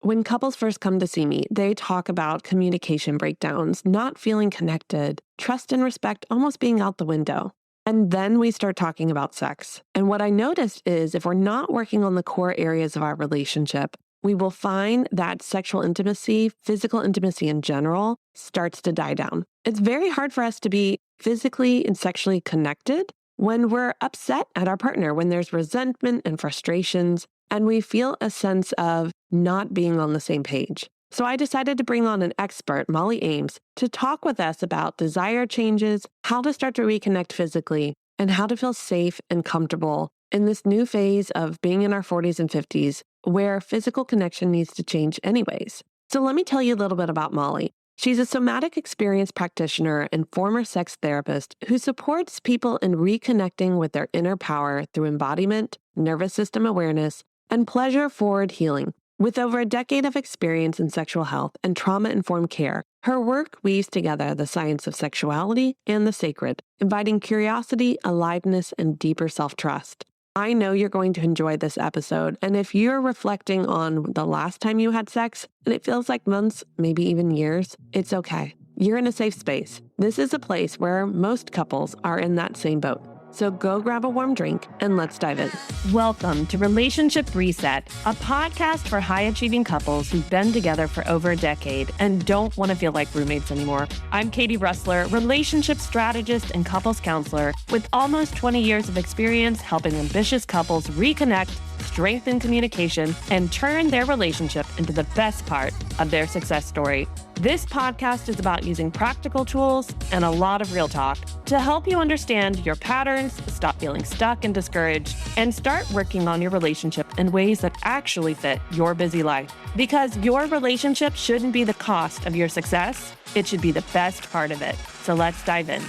When couples first come to see me, they talk about communication breakdowns, not feeling connected, trust and respect almost being out the window. And then we start talking about sex. And what I noticed is if we're not working on the core areas of our relationship, we will find that sexual intimacy, physical intimacy in general, starts to die down. It's very hard for us to be physically and sexually connected when we're upset at our partner, when there's resentment and frustrations, and we feel a sense of not being on the same page. So I decided to bring on an expert, Molly Eames, to talk with us about desire changes, how to start to reconnect physically, and how to feel safe and comfortable in this new phase of being in our 40s and 50s, where physical connection needs to change anyways. So let me tell you a little bit about Molly. She's a somatic experience practitioner and former sex therapist who supports people in reconnecting with their inner power through embodiment, nervous system awareness, and pleasure-forward healing. With over a decade of experience in sexual health and trauma-informed care, her work weaves together the science of sexuality and the sacred, inviting curiosity, aliveness, and deeper self-trust. I know you're going to enjoy this episode, and if you're reflecting on the last time you had sex, and it feels like months, maybe even years, it's okay. You're in a safe space. This is a place where most couples are in that same boat. So go grab a warm drink and let's dive in. Welcome to Relationship Reset, a podcast for high-achieving couples who've been together for over a decade and don't want to feel like roommates anymore. I'm Katie Rustler, relationship strategist and couples counselor with almost 20 years of experience helping ambitious couples reconnect, strengthen communication, and turn their relationship into the best part of their success story. This podcast is about using practical tools and a lot of real talk to help you understand your patterns, stop feeling stuck and discouraged, and start working on your relationship in ways that actually fit your busy life. Because your relationship shouldn't be the cost of your success, it should be the best part of it. So let's dive in.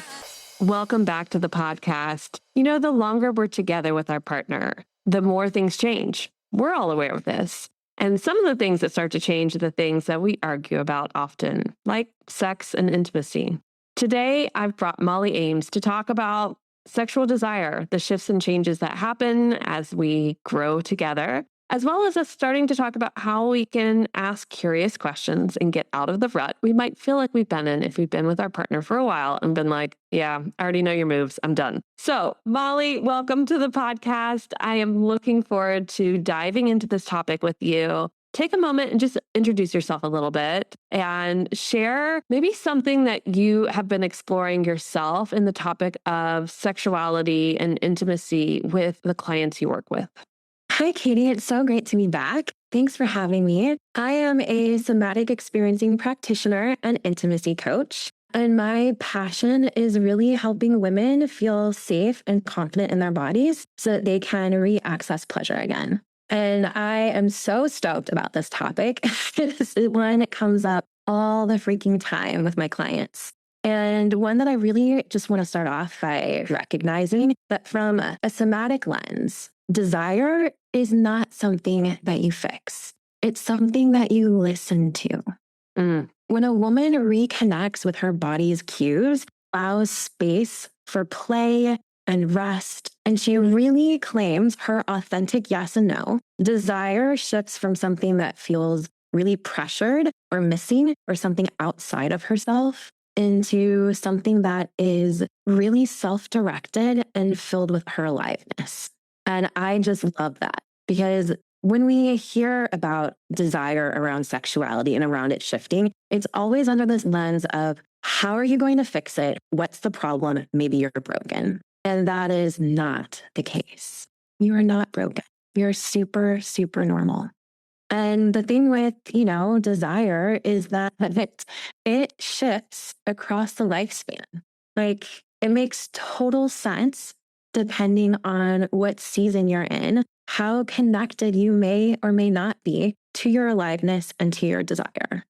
Welcome back to the podcast. You know, the longer we're together with our partner, the more things change. We're all aware of this. And some of the things that start to change are the things that we argue about often, like sex and intimacy. Today, I've brought Molly Eames to talk about sexual desire, the shifts and changes that happen as we grow together, as well as us starting to talk about how we can ask curious questions and get out of the rut we might feel like we've been in if we've been with our partner for a while and been like, yeah, I already know your moves. I'm done. So, Molly, welcome to the podcast. I am looking forward to diving into this topic with you. Take a moment and just introduce yourself a little bit and share maybe something that you have been exploring yourself in the topic of sexuality and intimacy with the clients you work with. Hi, Katie. It's so great to be back. Thanks for having me. I am a somatic experiencing practitioner and intimacy coach. And my passion is really helping women feel safe and confident in their bodies so that they can re-access pleasure again. And I am so stoked about this topic. It's one that comes up all the freaking time with my clients. And one that I really just want to start off by recognizing that from a somatic lens, desire is not something that you fix. It's something that you listen to. When a woman reconnects with her body's cues, allows space for play and rest, and she really claims her authentic yes and no, desire shifts from something that feels really pressured or missing or something outside of herself into something that is really self-directed and filled with her aliveness. And I just love that because when we hear about desire around sexuality and around it shifting, it's always under this lens of how are you going to fix it? What's the problem? Maybe you're broken. And that is not the case. You are not broken. You're super, super normal. And the thing with, desire is that it shifts across the lifespan. Like it makes total sense depending on what season you're in, how connected you may or may not be to your aliveness and to your desire.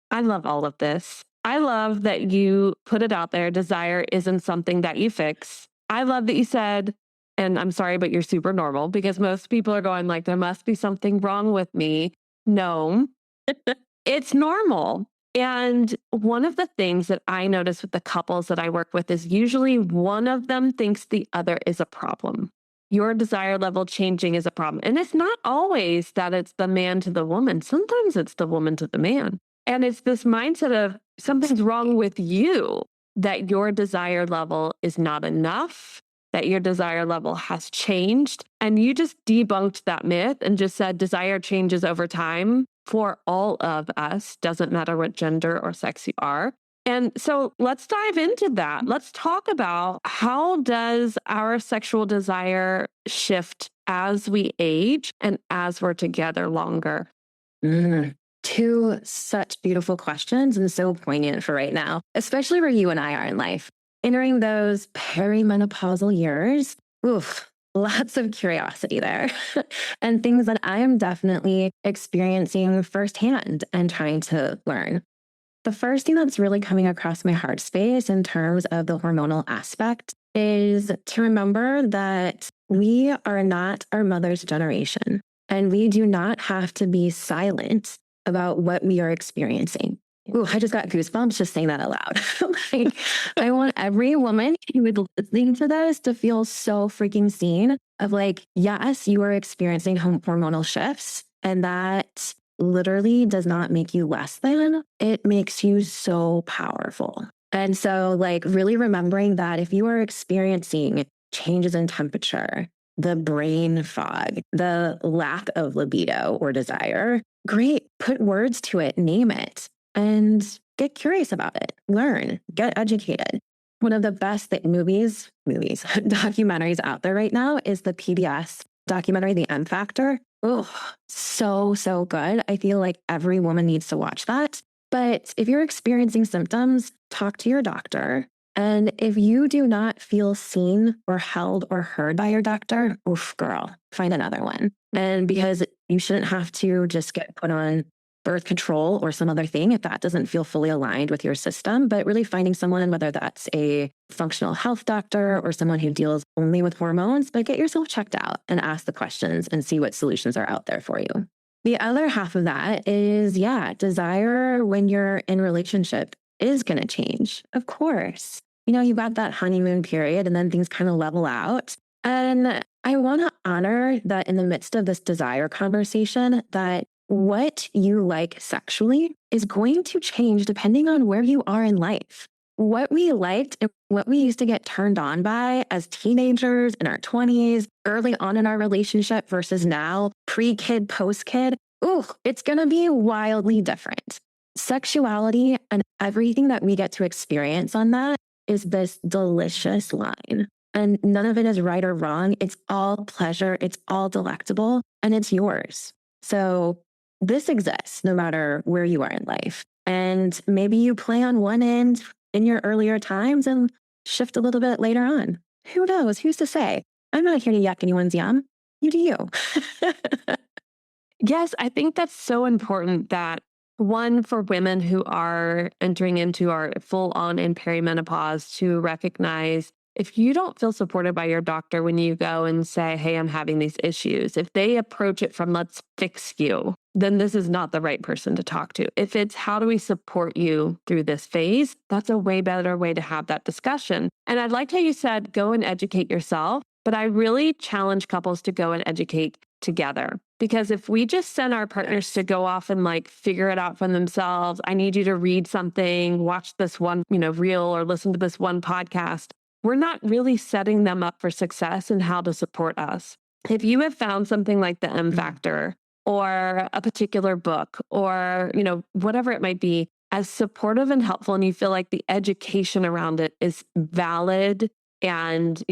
I love all of this. I love that you put it out there. Desire isn't something that you fix. I love that you said, and I'm sorry, but you're super normal, because most people are going like, there must be something wrong with me. No, it's normal. And one of the things that I notice with the couples that I work with is usually one of them thinks the other is a problem. your desire level changing is a problem. And it's not always that it's the man to the woman. Sometimes it's the woman to the man. And it's this mindset of something's wrong with you, that your desire level is not enough, that your desire level has changed. And you just debunked that myth and just said desire changes over time for all of us, doesn't matter what gender or sex you are. And so let's dive into that. Let's talk about, how does our sexual desire shift as we age and as we're together longer? Mm. Two such beautiful questions and so poignant for right now, especially where you and I are in life. Entering those perimenopausal years, oof, lots of curiosity there and things that I am definitely experiencing firsthand and trying to learn. The first thing that's really coming across my heart space in terms of the hormonal aspect is to remember that we are not our mother's generation, and we do not have to be silent about what we are experiencing. Ooh, I just got goosebumps just saying that out loud. Like, I want every woman who would listen to this to feel so freaking seen of like, yes, you are experiencing hormonal shifts, and that literally does not make you less than. It makes you so powerful. And so, like, really remembering that if you are experiencing changes in temperature, the brain fog, the lack of libido or desire, great, put words to it, name it, and get curious about it, learn, get educated. One of the best documentaries out there right now is the PBS documentary, The M Factor. Oh, so good. I feel like every woman needs to watch that. But if you're experiencing symptoms, talk to your doctor. And if you do not feel seen or held or heard by your doctor, oof, girl, find another one. And because you shouldn't have to just get put on birth control or some other thing if that doesn't feel fully aligned with your system, but really finding someone, whether that's a functional health doctor or someone who deals only with hormones, but get yourself checked out and ask the questions and see what solutions are out there for you. The other half of that is, yeah, desire when you're in relationship is going to change. Of course. You know, you've got that honeymoon period and then things kind of level out. And I want to honor that in the midst of this desire conversation, that what you like sexually is going to change depending on where you are in life. What we liked and what we used to get turned on by as teenagers in our 20s, early on in our relationship versus now, pre-kid, post-kid, ooh, it's going to be wildly different. Sexuality and everything that we get to experience on that is this delicious line. And none of it is right or wrong. It's all pleasure. It's all delectable, and it's yours. So this exists no matter where you are in life. And maybe you play on one end in your earlier times and shift a little bit later on. Who knows? Who's to say? I'm not here to yuck anyone's yum. You do you. Yes, I think that's so important, that one, for women who are entering into our full on in perimenopause, to recognize, if you don't feel supported by your doctor when you go and say, hey, I'm having these issues, if they approach it from let's fix you, then this is not the right person to talk to. If it's how do we support you through this phase, that's a way better way to have that discussion. And I liked how you said, go and educate yourself. But I really challenge couples to go and educate together. Because if we just send our partners to go off and like figure it out for themselves, I need you to read something, watch this one, reel, or listen to this one podcast, we're not really setting them up for success and how to support us. If you have found something like the M Factor or a particular book or, whatever it might be, as supportive and helpful, and you feel like the education around it is valid and,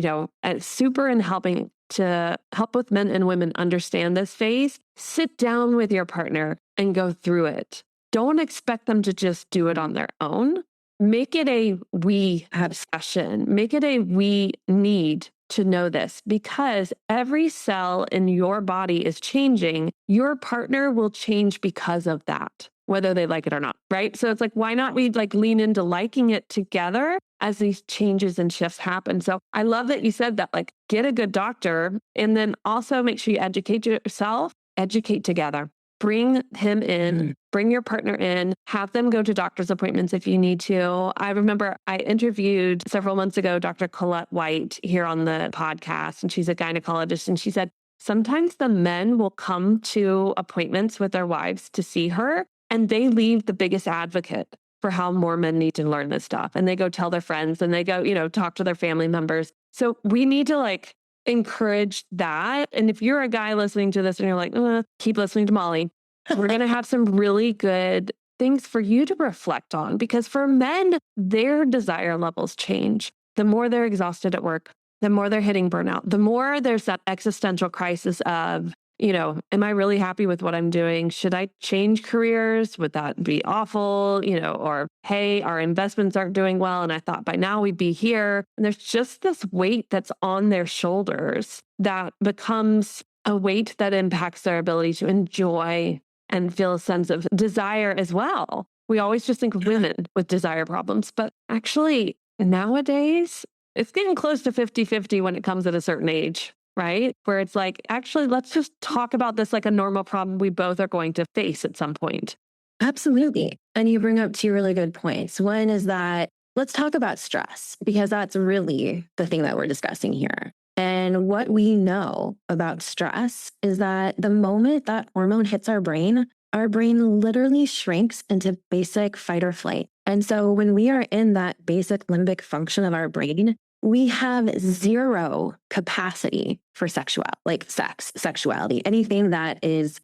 super in helping to help both men and women understand this phase, sit down with your partner and go through it. Don't expect them to just do it on their own. Make it a we have session. Make it a we need to know this, because every cell in your body is changing. Your partner will change because of that, whether they like it or not, right? So it's like, why not we lean into liking it together as these changes and shifts happen? So I love that you said that, get a good doctor, and then also make sure you educate yourself, educate together. bring him in, bring your partner in, have them go to doctor's appointments if you need to. I remember I interviewed several months ago Dr. Colette White here on the podcast, and she's a gynecologist. And she said, sometimes the men will come to appointments with their wives to see her, and they leave the biggest advocate for how more men need to learn this stuff. And they go tell their friends and they go, talk to their family members. So we need to encourage that. And if you're a guy listening to this and you're like, keep listening to Molly, we're going to have some really good things for you to reflect on, because for men, their desire levels change. The more they're exhausted at work, the more they're hitting burnout, the more there's that existential crisis of, am I really happy with what I'm doing? Should I change careers? Would that be awful? Or, hey, our investments aren't doing well, and I thought by now we'd be here. And there's just this weight that's on their shoulders that becomes a weight that impacts their ability to enjoy and feel a sense of desire as well. We always just think of women with desire problems, but actually nowadays it's getting close to 50-50 when it comes at a certain age, right? Where it's like, actually, let's just talk about this like a normal problem we both are going to face at some point. Absolutely. And you bring up two really good points. One is that let's talk about stress, because that's really the thing that we're discussing here. And what we know about stress is that the moment that hormone hits our brain literally shrinks into basic fight or flight. And so when we are in that basic limbic function of our brain, we have zero capacity for sexuality, anything that is,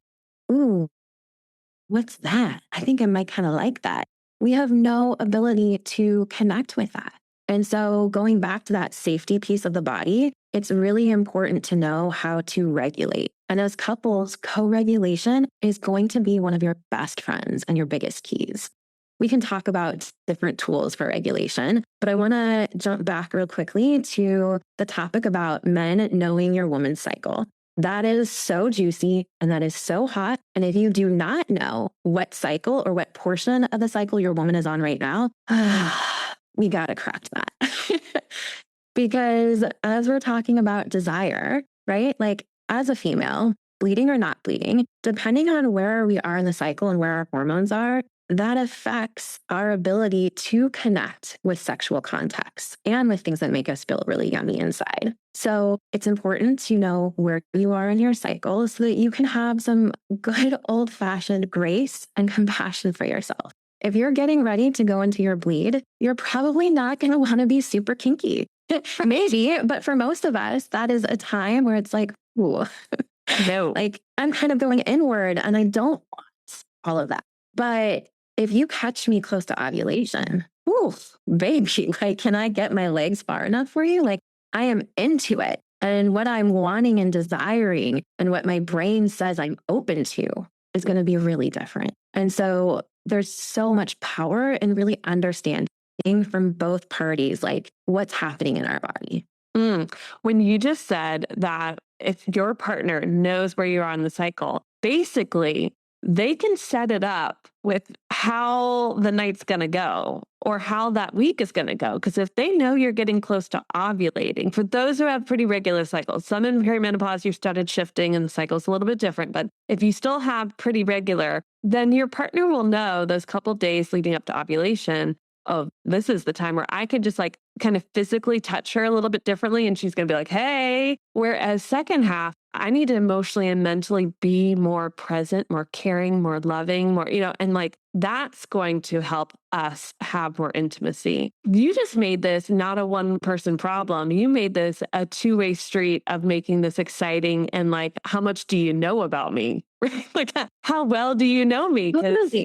ooh, what's that? I think I might kind of like that. We have no ability to connect with that. And so going back to that safety piece of the body, it's really important to know how to regulate. And as couples, co-regulation is going to be one of your best friends and your biggest keys. We can talk about different tools for regulation, but I want to jump back real quickly to the topic about men knowing your woman's cycle. That is so juicy and that is so hot. And if you do not know what cycle or what portion of the cycle your woman is on right now, we got to crack that. Because as we're talking about desire, right? Like as a female, bleeding or not bleeding, depending on where we are in the cycle and where our hormones are, that affects our ability to connect with sexual contexts and with things that make us feel really yummy inside. So it's important to know where you are in your cycle so that you can have some good old-fashioned grace and compassion for yourself. If you're getting ready to go into your bleed, you're probably not going to want to be super kinky. Maybe, but for most of us, that is a time where it's like, ooh, no, like I'm kind of going inward and I don't want all of that. But if you catch me close to ovulation, ooh, baby, like, can I get my legs far enough for you? Like, I am into it. And what I'm wanting and desiring and what my brain says I'm open to is going to be really different. And so there's so much power in really understanding from both parties, like what's happening in our body. When you just said that if your partner knows where you are in the cycle, basically they can set it up with how the night's going to go or how that week is going to go. Because if they know you're getting close to ovulating, for those who have pretty regular cycles, some in perimenopause, you started shifting and the cycle's a little bit different. But if you still have pretty regular, then your partner will know those couple days leading up to ovulation, oh, this is the time where I could just like kind of physically touch her a little bit differently. And she's going to be like, hey, whereas second half, I need to emotionally and mentally be more present, more caring, more loving, more, and like that's going to help us have more intimacy. You just made this not a one person problem. You made this a two-way street of making this exciting. And like, how much do you know about me? Like, how well do you know me? Because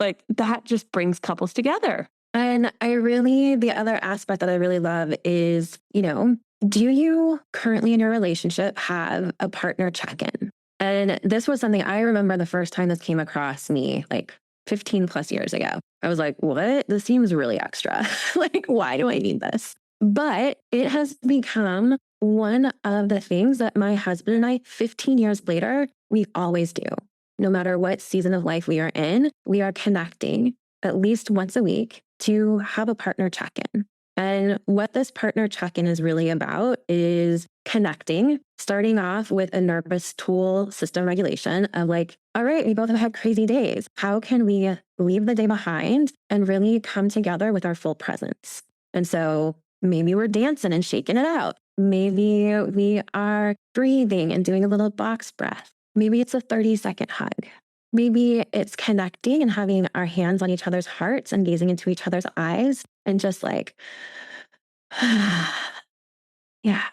like that just brings couples together. And the other aspect that I really love is, do you currently in your relationship have a partner check-in? And this was something I remember the first time this came across me, like 15 plus years ago. I was like, what? This seems really extra. Like, why do I need this? But it has become one of the things that my husband and I, 15 years later, we always do. No matter what season of life we are in, we are connecting at least once a week to have a partner check-in. And what this partner check in is really about is connecting, starting off with a nervous tool system regulation of like, all right, we both have had crazy days. How can we leave the day behind and really come together with our full presence? And so maybe we're dancing and shaking it out. Maybe we are breathing and doing a little box breath. Maybe it's a 30-second hug. Maybe it's connecting and having our hands on each other's hearts and gazing into each other's eyes and just like, yeah,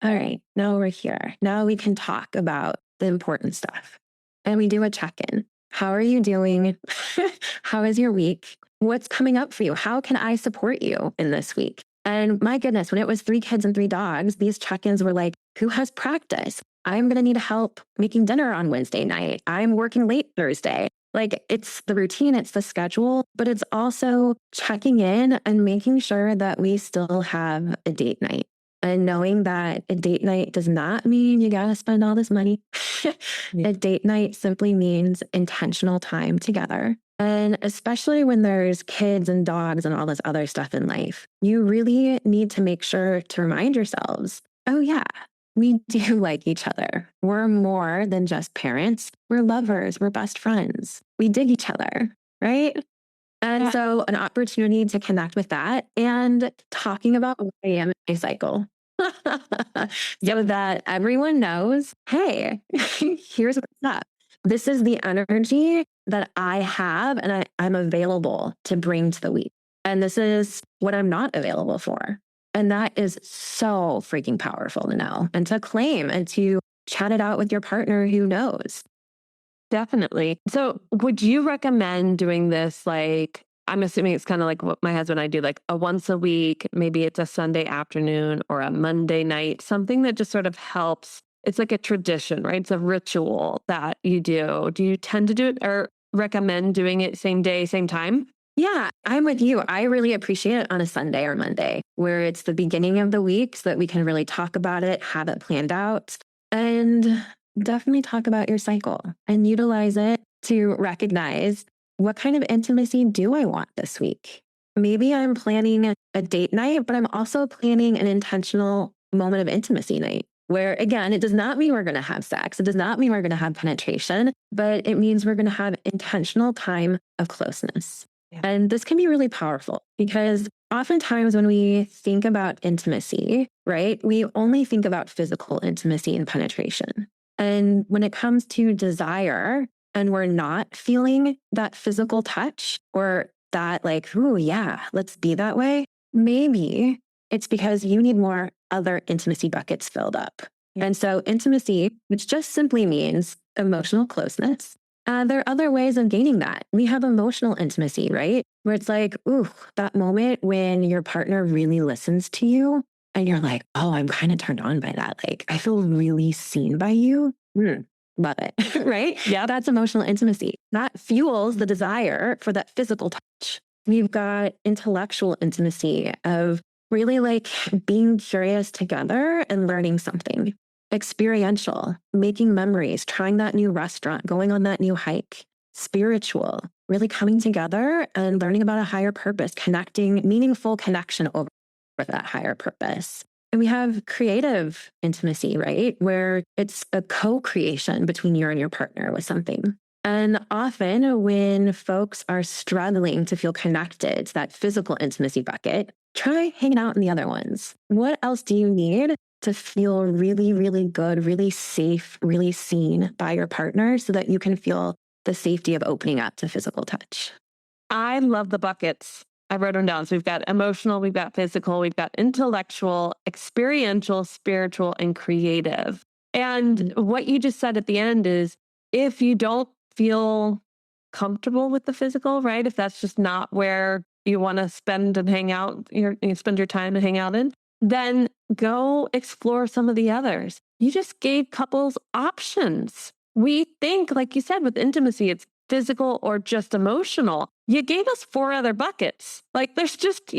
all right, now we're here. Now we can talk about the important stuff. And we do a check in. How are you doing? How is your week? What's coming up for you? How can I support you in this week? And my goodness, when it was 3 kids and 3 dogs, these check ins were like, who has practice? I'm going to need help making dinner on Wednesday night. I'm working late Thursday. Like it's the routine, it's the schedule, but it's also checking in and making sure that we still have a date night. And knowing that a date night does not mean you got to spend all this money. Yeah. A date night simply means intentional time together. And especially when there's kids and dogs and all this other stuff in life, you really need to make sure to remind yourselves, oh, yeah, we do like each other. We're more than just parents. We're lovers. We're best friends. We dig each other, right? And so an opportunity to connect with that and talking about where I am in my cycle. So that everyone knows, hey, here's what's up. This is the energy that I have and I'm available to bring to the week. And this is what I'm not available for. And that is so freaking powerful to know and to claim and to chat it out with your partner who knows. Definitely. So, would you recommend doing this like, I'm assuming it's kind of like what my husband and I do, like a once a week, maybe it's a Sunday afternoon or a Monday night, something that just sort of helps. It's like a tradition, right? It's a ritual that you do. Do you tend to do it or recommend doing it same day, same time? Yeah, I'm with you. I really appreciate it on a Sunday or Monday where it's the beginning of the week so that we can really talk about it, have it planned out, and definitely talk about your cycle and utilize it to recognize what kind of intimacy do I want this week? Maybe I'm planning a date night, but I'm also planning an intentional moment of intimacy night. Where again, it does not mean we're going to have sex. It does not mean we're going to have penetration, but it means we're going to have intentional time of closeness. Yeah. And this can be really powerful because oftentimes when we think about intimacy, right, we only think about physical intimacy and penetration. And when it comes to desire and we're not feeling that physical touch or that like, ooh, yeah, let's be that way, maybe it's because you need more other intimacy buckets filled up. Yeah. And so intimacy, which just simply means emotional closeness, there are other ways of gaining that. We have emotional intimacy, right? Where it's like, ooh, that moment when your partner really listens to you and you're like, oh, I'm kind of turned on by that. Like, I feel really seen by you. Love it, right? Yeah. That's emotional intimacy. That fuels the desire for that physical touch. We've got intellectual intimacy of really like being curious together and learning something. Experiential, making memories, trying that new restaurant, going on that new hike. Spiritual, really coming together and learning about a higher purpose, connecting, meaningful connection over that higher purpose. And we have creative intimacy, right? Where it's a co-creation between you and your partner with something. And often when folks are struggling to feel connected to that physical intimacy bucket, try hanging out in the other ones. What else do you need to feel really, really good, really safe, really seen by your partner so that you can feel the safety of opening up to physical touch? I love the buckets. I wrote them down. So we've got emotional, we've got physical, we've got intellectual, experiential, spiritual, and creative. And what you just said at the end is if you don't feel comfortable with the physical, right? If that's just not where you want to spend and hang out, you spend your time and hang out in, then go explore some of the others. You just gave couples options. We think, like you said, with intimacy, it's physical or just emotional. You gave us 4 other buckets. Like there's just,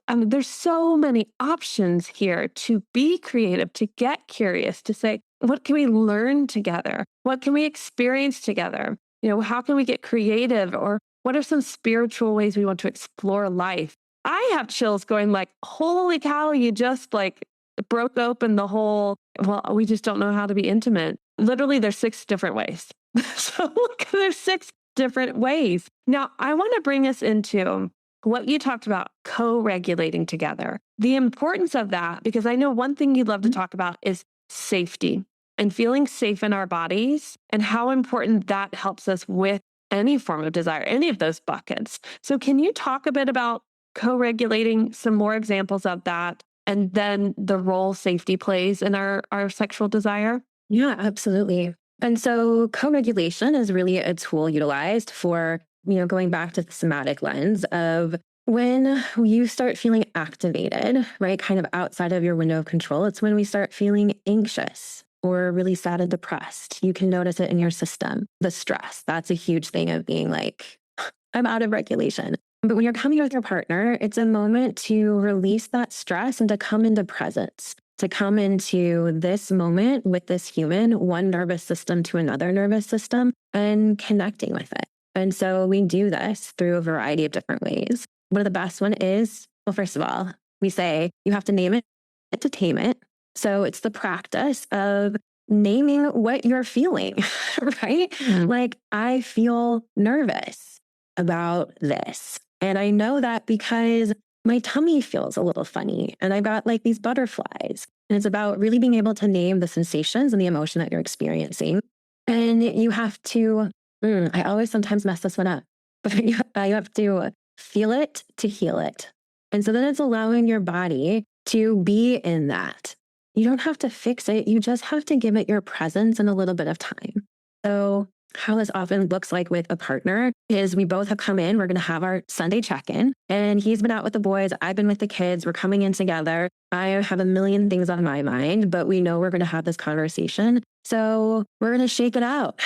there's so many options here to be creative, to get curious, to say, what can we learn together? What can we experience together? How can we get creative? Or what are some spiritual ways we want to explore life? I have chills going like, holy cow, you just like broke open the whole, well, we just don't know how to be intimate. Literally, there's 6 different ways. So look, there's 6 different ways. Now, I want to bring us into what you talked about co-regulating together. The importance of that, because I know one thing you love to talk about is safety and feeling safe in our bodies and how important that helps us with any form of desire, any of those buckets. So, can you talk a bit about co regulating, some more examples of that, and then the role safety plays in our sexual desire? Yeah, absolutely. And so co-regulation is really a tool utilized for, going back to the somatic lens of when you start feeling activated, right? Kind of outside of your window of control. It's when we start feeling anxious or really sad and depressed. You can notice it in your system. The stress, that's a huge thing of being like, I'm out of regulation. But when you're coming with your partner, it's a moment to release that stress and to come into presence, to come into this moment with this human, one nervous system to another nervous system, and connecting with it. And so we do this through a variety of different ways. One of the best one is, well, first of all, we say you have to name it to tame it. So it's the practice of naming what you're feeling, right? Like, I feel nervous about this. And I know that because my tummy feels a little funny and I've got like these butterflies. And it's about really being able to name the sensations and the emotion that you're experiencing. And you have to, I always sometimes mess this one up, but you have to feel it to heal it. And so then it's allowing your body to be in that. You don't have to fix it. You just have to give it your presence and a little bit of time. So how this often looks like with a partner is we both have come in, we're going to have our Sunday check-in, and he's been out with the boys. I've been with the kids. We're coming in together. I have a million things on my mind, but we know we're going to have this conversation. So we're going to shake it out,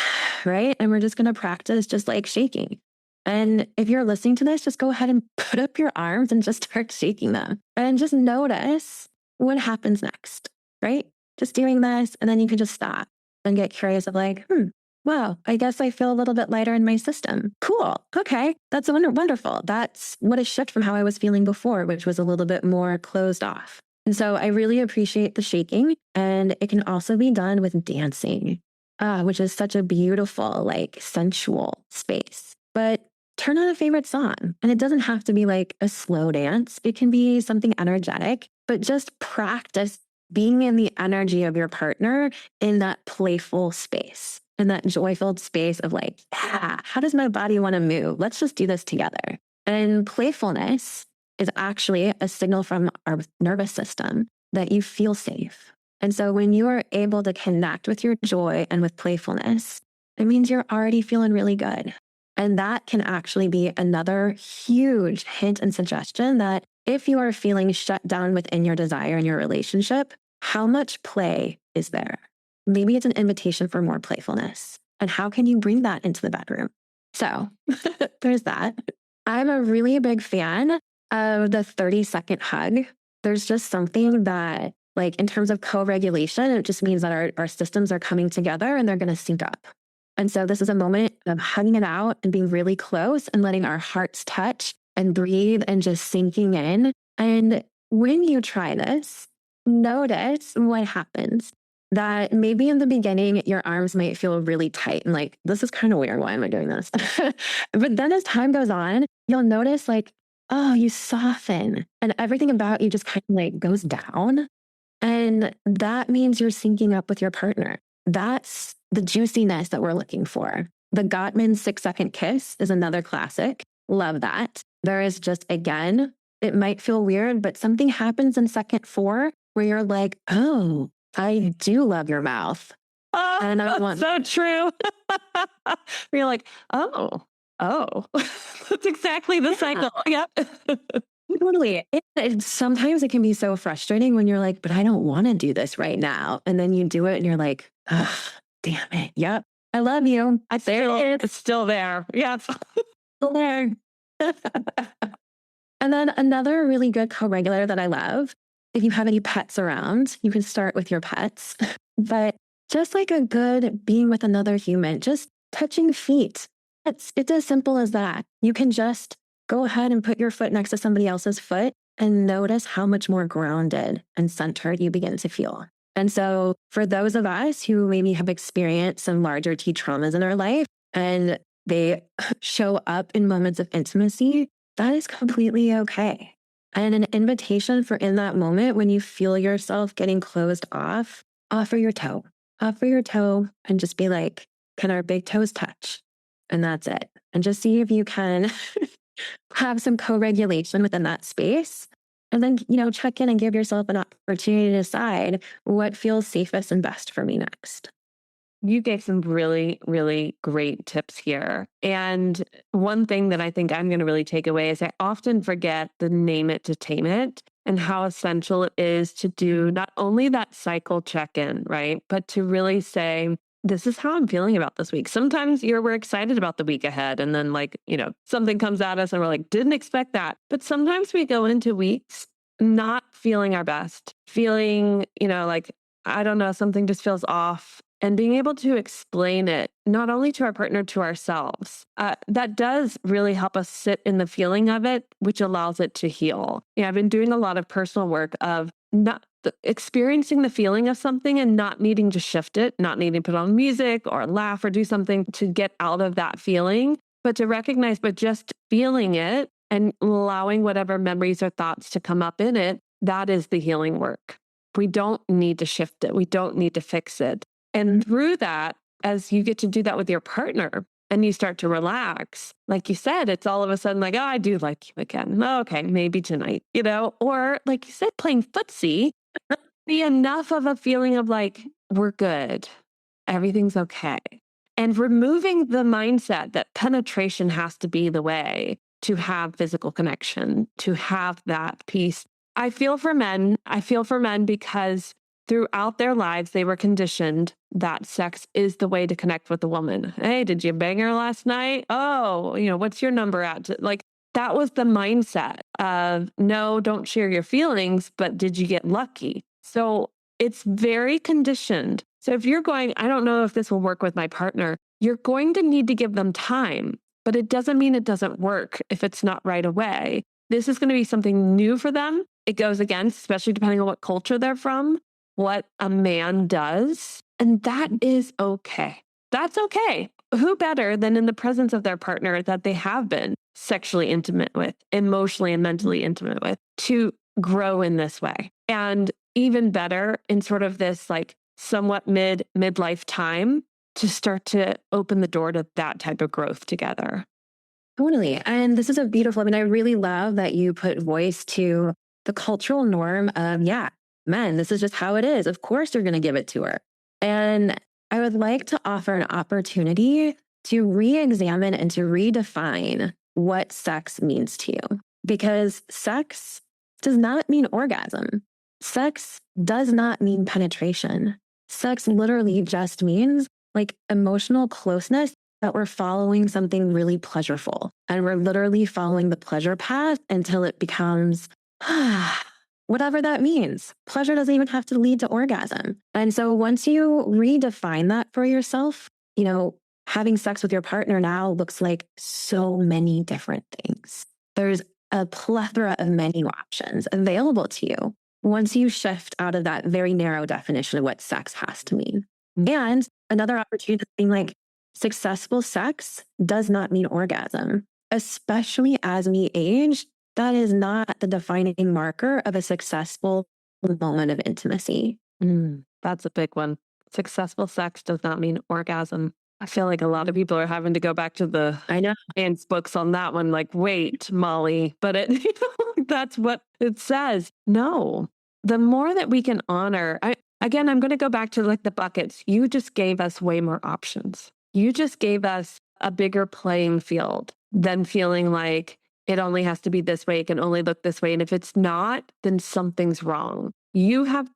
right? And we're just going to practice just like shaking. And if you're listening to this, just go ahead and put up your arms and just start shaking them and just notice what happens next, right? Just doing this, and then you can just stop and get curious of like, wow, I guess I feel a little bit lighter in my system. Cool. Okay. That's wonderful. That's what a shift from how I was feeling before, which was a little bit more closed off. And so I really appreciate the shaking. And it can also be done with dancing, which is such a beautiful, like sensual space. But turn on a favorite song. And it doesn't have to be like a slow dance. It can be something energetic, but just practice being in the energy of your partner in that playful space, in that joy-filled space of like, yeah, how does my body want to move? Let's just do this together. And playfulness is actually a signal from our nervous system that you feel safe. And so when you are able to connect with your joy and with playfulness, it means you're already feeling really good. And that can actually be another huge hint and suggestion that if you are feeling shut down within your desire in your relationship, how much play is there? Maybe it's an invitation for more playfulness. And how can you bring that into the bedroom? So there's that. I'm a really big fan of the 30-second hug. There's just something that, like, in terms of co-regulation, it just means that our systems are coming together and they're going to sync up. And so this is a moment of hugging it out and being really close and letting our hearts touch and breathe and just sinking in. And when you try this, notice what happens. That maybe in the beginning, your arms might feel really tight and like, this is kind of weird. Why am I doing this? But then as time goes on, you'll notice like, oh, you soften and everything about you just kind of like goes down. And that means you're syncing up with your partner. That's the juiciness that we're looking for. The Gottman 6-second kiss is another classic. Love that. There is just, again, it might feel weird, but something happens in second 4 where you're like, oh, I do love your mouth. Oh, And I want so true. You're like, oh, that's exactly the cycle. Yep. totally. Sometimes it can be so frustrating when you're like, but I don't want to do this right now. And then you do it and you're like, ugh, damn it. Yep. I love you. It's still there. Yeah, it's Still there. And then another really good co-regulator that I love, if you have any pets around, you can start with your pets. But just like a good being with another human, just touching feet. It's as simple as that. You can just Go ahead and put your foot next to somebody else's foot and notice how much more grounded and centered you begin to feel. And so, for those of us who maybe have experienced some larger T traumas in our life and they show up in moments of intimacy, that is completely okay. And an invitation for in that moment when you feel yourself getting closed off, offer your toe. Offer your toe and just be like, can our big toes touch? And that's it. And just see if you can have some co-regulation within that space. And then, check in and give yourself an opportunity to decide what feels safest and best for me next. You gave some really, really great tips here. And one thing that I think I'm going to really take away is I often forget the name it to tame it and how essential it is to do not only that cycle check in, right? But to really say, this is how I'm feeling about this week. Sometimes we're excited about the week ahead and then something comes at us and we're like, didn't expect that. But sometimes we go into weeks not feeling our best, feeling, like, I don't know, something just feels off. And being able to explain it, not only to our partner, to ourselves, that does really help us sit in the feeling of it, which allows it to heal. Yeah, I've been doing a lot of personal work of not experiencing the feeling of something and not needing to shift it, not needing to put on music or laugh or do something to get out of that feeling, but to recognize, but just feeling it and allowing whatever memories or thoughts to come up in it, that is the healing work. We don't need to shift it. We don't need to fix it. And through that, as you get to do that with your partner and you start to relax, like you said, it's all of a sudden like, oh, I do like you again. Oh, okay, maybe tonight, or like you said, playing footsie, be enough of a feeling of like, we're good. Everything's okay. And removing the mindset that penetration has to be the way to have physical connection, to have that peace. I feel for men. I feel for men because throughout their lives, they were conditioned that sex is the way to connect with a woman. Hey, did you bang her last night? Oh, what's your number at? Like that was the mindset of no, don't share your feelings, but did you get lucky? So it's very conditioned. So if you're going, I don't know if this will work with my partner, you're going to need to give them time, but it doesn't mean it doesn't work if it's not right away. This is going to be something new for them. It goes against, especially depending on what culture they're from, what a man does. And that is okay. That's okay. Who better than in the presence of their partner that they have been sexually intimate with, emotionally and mentally intimate with, to grow in this way? And even better in sort of this like somewhat midlife time to start to open the door to that type of growth together. Totally. And this is I really love that you put voice to the cultural norm of, yeah, men, this is just how it is. Of course, you're going to give it to her. And I would like to offer an opportunity to re examine and to redefine what sex means to you. Because sex does not mean orgasm, sex does not mean penetration. Sex literally just means like emotional closeness, that we're following something really pleasureful. And we're literally following the pleasure path until it becomes whatever that means. Pleasure doesn't even have to lead to orgasm. And so once you redefine that for yourself, having sex with your partner now looks like so many different things. There's a plethora of menu options available to you once you shift out of that very narrow definition of what sex has to mean. And another opportunity being like, successful sex does not mean orgasm, especially as we age. That is not the defining marker of a successful moment of intimacy. That's a big one. Successful sex does not mean orgasm. I feel like a lot of people are having to go back to the I know. Anne's books on that one. Like, wait, Molly, but that's what it says. No, the more that we can honor. Again, I'm going to go back to like the buckets. You just gave us way more options. You just gave us a bigger playing field than feeling like it only has to be this way. It can only look this way. And if it's not, then something's wrong. You have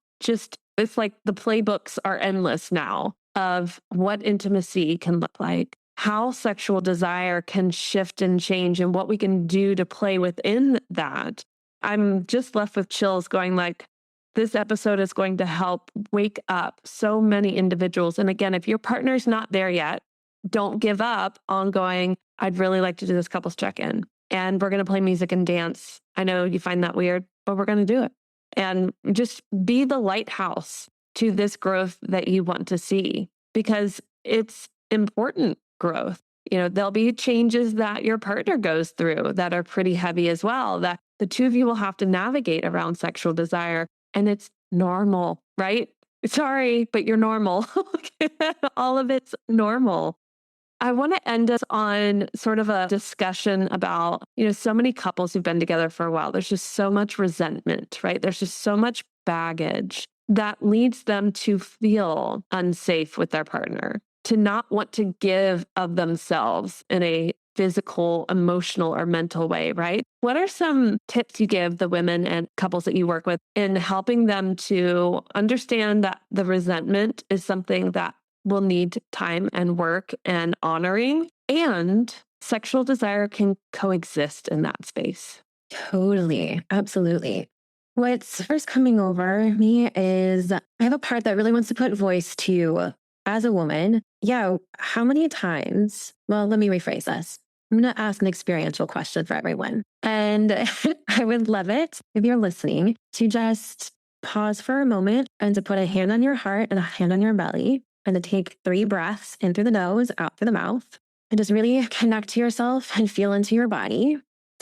it's like the playbooks are endless now of what intimacy can look like, how sexual desire can shift and change, and what we can do to play within that. I'm just left with chills going like, this episode is going to help wake up so many individuals. And again, if your partner's not there yet, don't give up on going, I'd really like to do this couples check-in. and we're going to play music and dance. I know you find that weird, but we're going to do it. And just be the lighthouse to this growth that you want to see because it's important growth. There'll be changes that your partner goes through that are pretty heavy as well, that the two of you will have to navigate around sexual desire. And it's normal, right? Sorry, but you're normal. All of it's normal. I want to end us on sort of a discussion about, so many couples who've been together for a while. There's just so much resentment, right? There's just so much baggage that leads them to feel unsafe with their partner, to not want to give of themselves in a physical, emotional, or mental way, right? What are some tips you give the women and couples that you work with in helping them to understand that the resentment is something that will need time and work and honoring, and sexual desire can coexist in that space? Totally. Absolutely. What's first coming over me is I have a part that really wants to put voice to as a woman. Yeah. How many times? Well, let me rephrase this. I'm going to ask an experiential question for everyone. And I would love it if you're listening to just pause for a moment and to put a hand on your heart and a hand on your belly and to take 3 breaths in through the nose, out through the mouth, and just really connect to yourself and feel into your body.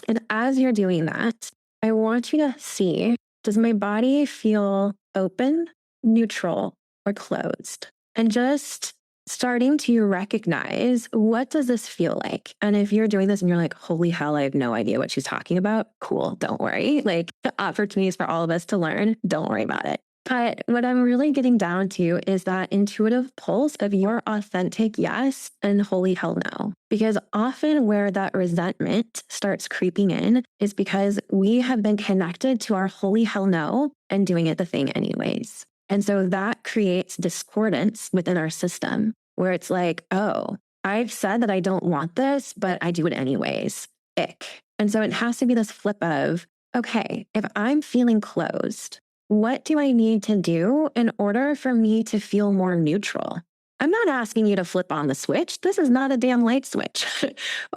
And as you're doing that, I want you to see, does my body feel open, neutral, or closed? And just starting to recognize, what does this feel like? And if you're doing this and you're like, holy hell, I have no idea what she's talking about, cool, don't worry. Like, the opportunities for all of us to learn, don't worry about it. But what I'm really getting down to is that intuitive pulse of your authentic yes and holy hell no. Because often where that resentment starts creeping in is because we have been connected to our holy hell no and doing it the thing anyways. And so that creates discordance within our system where it's like, oh, I've said that I don't want this, but I do it anyways. Ick. And so it has to be this flip of, okay, if I'm feeling closed, what do I need to do in order for me to feel more neutral? I'm not asking you to flip on the switch. This is not a damn light switch.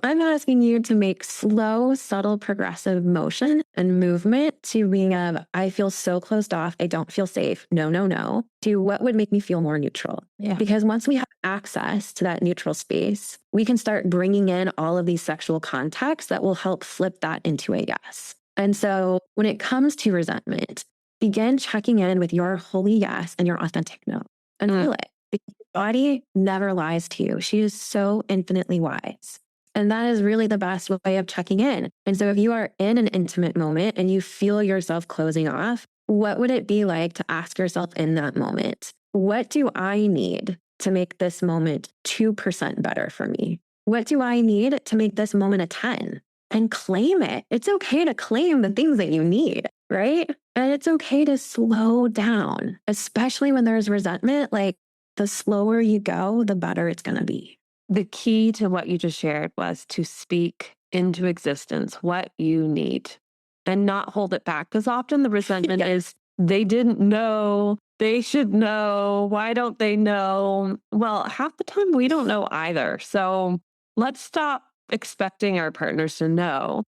I'm asking you to make slow, subtle, progressive motion and movement to being of, I feel so closed off. I don't feel safe. No, no, no. To what would make me feel more neutral. Yeah. Because once we have access to that neutral space, we can start bringing in all of these sexual contexts that will help flip that into a yes. And so when it comes to resentment, begin checking in with your holy yes and your authentic no and feel it. Because your body never lies to you. She is so infinitely wise. And that is really the best way of checking in. And so if you are in an intimate moment and you feel yourself closing off, what would it be like to ask yourself in that moment, what do I need to make this moment 2% better for me? What do I need to make this moment a 10? And claim it. It's okay to claim the things that you need, right? And it's okay to slow down, especially when there's resentment. Like, the slower you go, the better it's going to be. The key to what you just shared was to speak into existence what you need and not hold it back. Because often the resentment is, they didn't know, they should know. Why don't they know? Well, half the time we don't know either. So let's stop expecting our partners to know.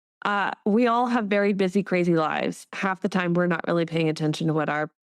We all have very busy, crazy lives. Half the time we're not really paying attention to what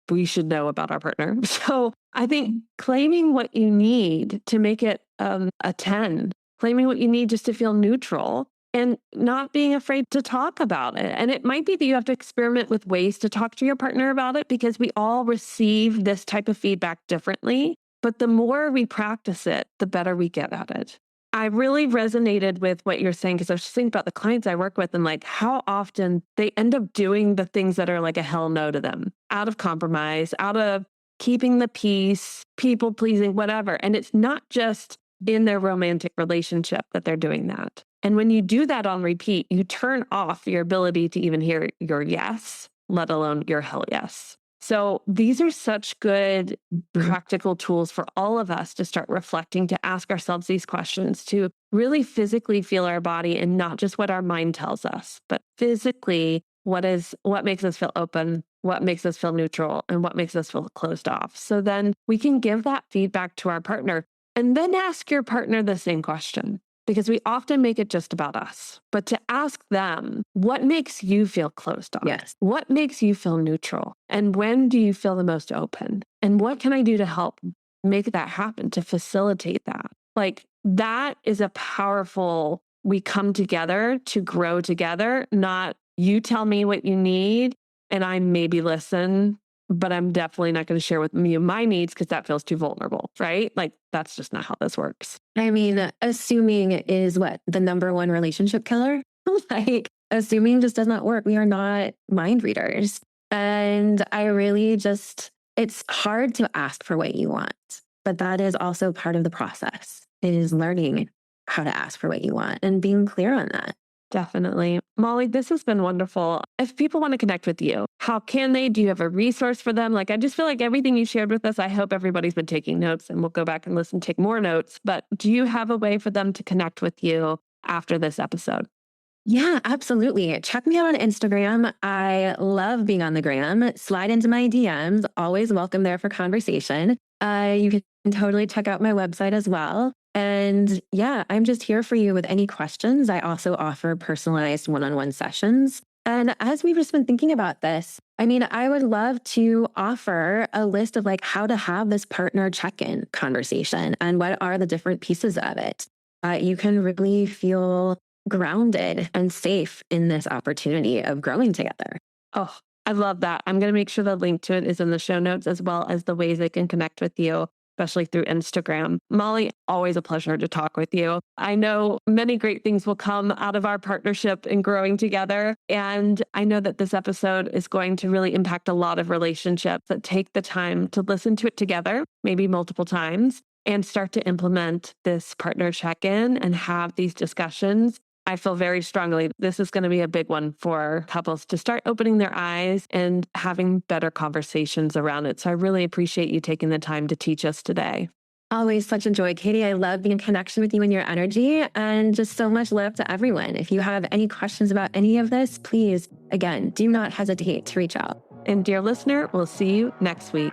we should know about our partner. So I think claiming what you need to make it a 10, claiming what you need just to feel neutral and not being afraid to talk about it. And it might be that you have to experiment with ways to talk to your partner about it because we all receive this type of feedback differently. But the more we practice it, the better we get at it. I really resonated with what you're saying because I was just thinking about the clients I work with and like how often they end up doing the things that are like a hell no to them out of compromise, out of keeping the peace, people pleasing, whatever. And it's not just in their romantic relationship that they're doing that. And when you do that on repeat, you turn off your ability to even hear your yes, let alone your hell yes. So these are such good practical tools for all of us to start reflecting, to ask ourselves these questions, to really physically feel our body and not just what our mind tells us, but physically what makes us feel open, what makes us feel neutral, and what makes us feel closed off. So then we can give that feedback to our partner and then ask your partner the same question. because we often make it just about us, but to ask them, what makes you feel closed off? Yes. What makes you feel neutral? And when do you feel the most open? And what can I do to help make that happen, to facilitate that? Like, that is a powerful, we come together to grow together, not you tell me what you need and I maybe listen, but I'm definitely not going to share with you my needs because that feels too vulnerable, right? Like, that's just not how this works. I mean, assuming is what? The number one relationship killer? Like, assuming just does not work. We are not mind readers. And I really just, it's hard to ask for what you want, but that is also part of the process, is learning how to ask for what you want and being clear on that. Definitely. Molly, this has been wonderful. If people want to connect with you, how can they? Do you have a resource for them? Like, I just feel like everything you shared with us, I hope everybody's been taking notes, and we'll go back and listen, take more notes. But do you have a way for them to connect with you after this episode? Yeah, absolutely. Check me out on Instagram. I love being on the gram. Slide into my DMs. Always welcome there for conversation. You can totally check out my website as well. And yeah, I'm just here for you with any questions. I also offer personalized one-on-one sessions. And as we've just been thinking about this, I mean, I would love to offer a list of like how to have this partner check-in conversation and what are the different pieces of it. You can really feel grounded and safe in this opportunity of growing together. Oh, I love that. I'm going to make sure the link to it is in the show notes, as well as the ways they can connect with you, especially through Instagram. Molly, always a pleasure to talk with you. I know many great things will come out of our partnership and growing together. And I know that this episode is going to really impact a lot of relationships that take the time to listen to it together, maybe multiple times, and start to implement this partner check-in and have these discussions. I feel very strongly this is going to be a big one for couples to start opening their eyes and having better conversations around it. So I really appreciate you taking the time to teach us today. Always such a joy, Katie. I love being in connection with you and your energy, and just so much love to everyone. If you have any questions about any of this, please, again, do not hesitate to reach out. And dear listener, we'll see you next week.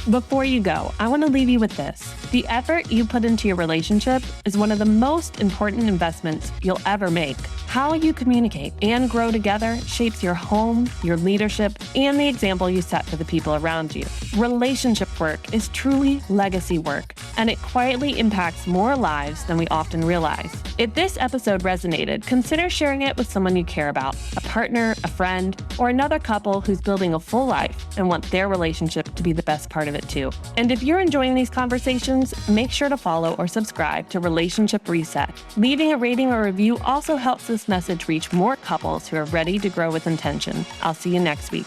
Before you go, I want to leave you with this. The effort you put into your relationship is one of the most important investments you'll ever make. How you communicate and grow together shapes your home, your leadership, and the example you set for the people around you. Relationship work is truly legacy work, and it quietly impacts more lives than we often realize. If this episode resonated, consider sharing it with someone you care about, a partner, a friend, or another couple who's building a full life and want their relationship to be the best part of it too. And if you're enjoying these conversations, make sure to follow or subscribe to Relationship Reset. Leaving a rating or review also helps this message reach more couples who are ready to grow with intention. I'll see you next week.